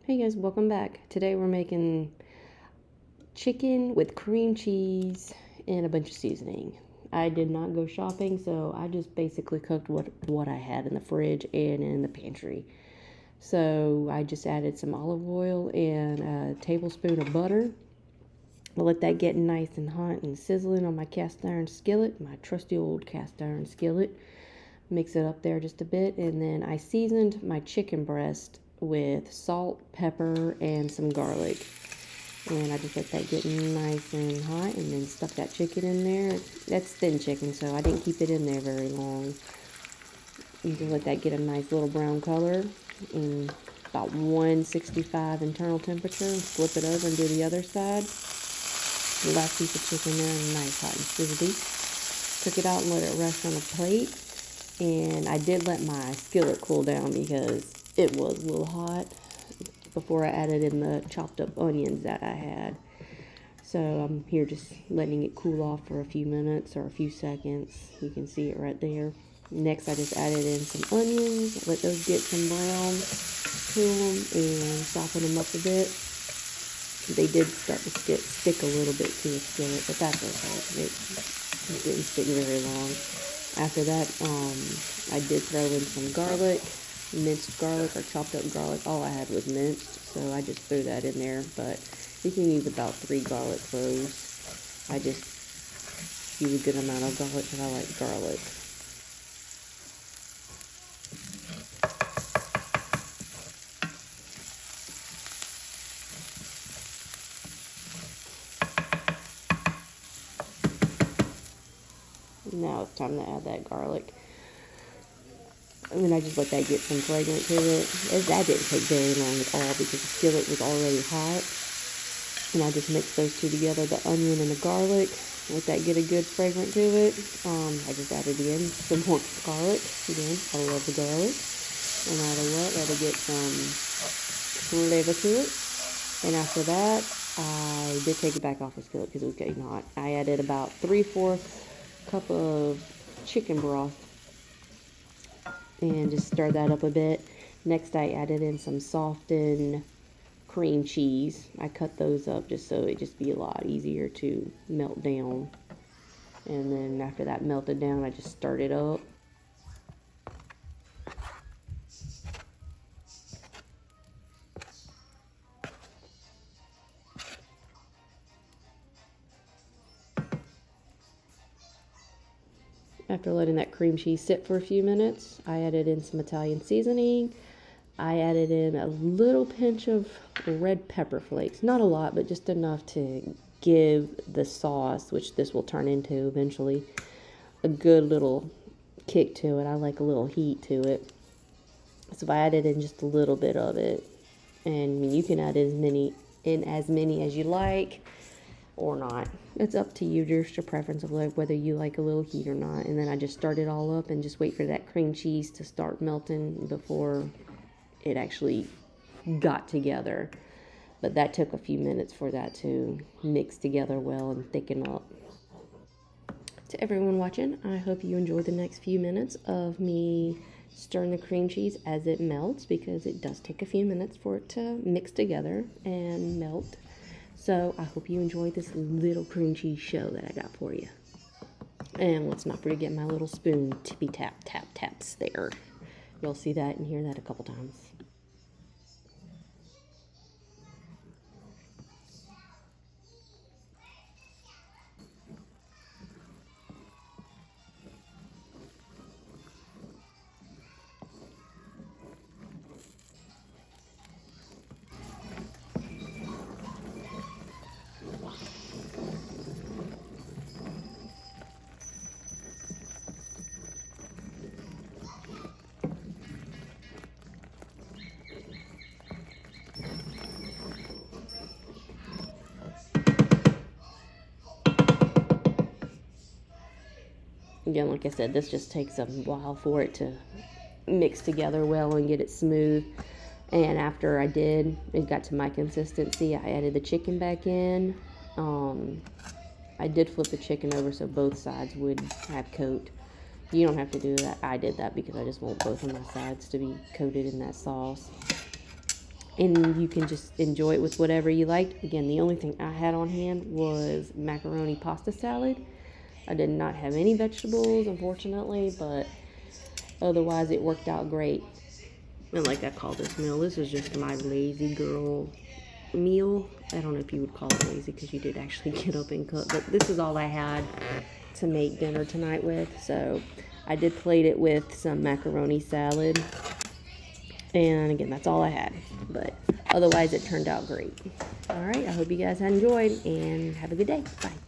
Hey guys, welcome back. Today we're making chicken with cream cheese and a bunch of seasoning. I did not go shopping, so I just basically cooked what I had in the fridge and in the pantry. So I just added some olive oil and a tablespoon of butter. I'll let that get nice and hot and sizzling on my cast iron skillet, my trusty old cast iron skillet. Mix it up there just a bit, and then I seasoned my chicken breast with salt, pepper, and some garlic. And I just let that get nice and hot, and then stuck that chicken in there. That's thin chicken, so I didn't keep it in there very long. You can let that get a nice little brown color in about 165 internal temperature, and flip it over and do the other side. The last piece of chicken there, nice hot and sizzly. Took it out and let it rest on a plate. And I did let my skillet cool down because it was a little hot before I added in the chopped up onions that I had. So I'm here just letting it cool off for a few minutes or a few seconds. You can see it right there. Next, I just added in some onions, let those get some brown to them, and soften them up a bit. They did start to stick a little bit to the skillet, but that's okay. It didn't stick very long. After that, I did throw in some garlic, minced garlic or chopped up garlic. All I had was minced, so I just threw that in there. But you can use about 3 garlic cloves. I just use a good amount of garlic because I like garlic. Now it's time to add that garlic. I just let that get some fragrance to it. That didn't take very long at all because the skillet was already hot. And I just mixed those two together, the onion and the garlic. Let that get a good fragrance to it. I just added in some more garlic. Again, I love the garlic. No matter what, let it get some flavor to it. And after that, I did take it back off the skillet because it was getting hot. I added about 3/4 cup of chicken broth and just stir that up a bit. Next, I added in some softened cream cheese. I cut those up just so it just be a lot easier to melt down. And then after that melted down, I just stirred it up. After letting that cream cheese sit for a few minutes, I added in some Italian seasoning. I added in a little pinch of red pepper flakes. Not a lot, but just enough to give the sauce, which this will turn into eventually, a good little kick to it. I like a little heat to it. So I added in just a little bit of it. And you can add as many as you like or not. It's up to you, just your preference of like whether you like a little heat or not. And then I just start it all up and just wait for that cream cheese to start melting before it actually got together. But that took a few minutes for that to mix together well and thicken up. To everyone watching, I hope you enjoy the next few minutes of me stirring the cream cheese as it melts, because it does take a few minutes for it to mix together and melt. So I hope you enjoy this little cream cheese show that I got for you. And let's not forget my little spoon tippy tap tap taps there. You'll see that and hear that a couple times. Again, like I said, this just takes a while for it to mix together well and get it smooth. And after it got to my consistency, I added the chicken back in. I did flip the chicken over so both sides would have coat. You don't have to do that. I did that because I just want both of my sides to be coated in that sauce. and you can just enjoy it with whatever you liked. Again, the only thing I had on hand was macaroni pasta salad. I did not have any vegetables, unfortunately, but otherwise it worked out great. And like I call this meal, this is just my lazy girl meal. I don't know if you would call it lazy because you did actually get up and cook, but this is all I had to make dinner tonight with. So I did plate it with some macaroni salad, and again, that's all I had, but otherwise it turned out great. All right, I hope you guys enjoyed, and have a good day. Bye.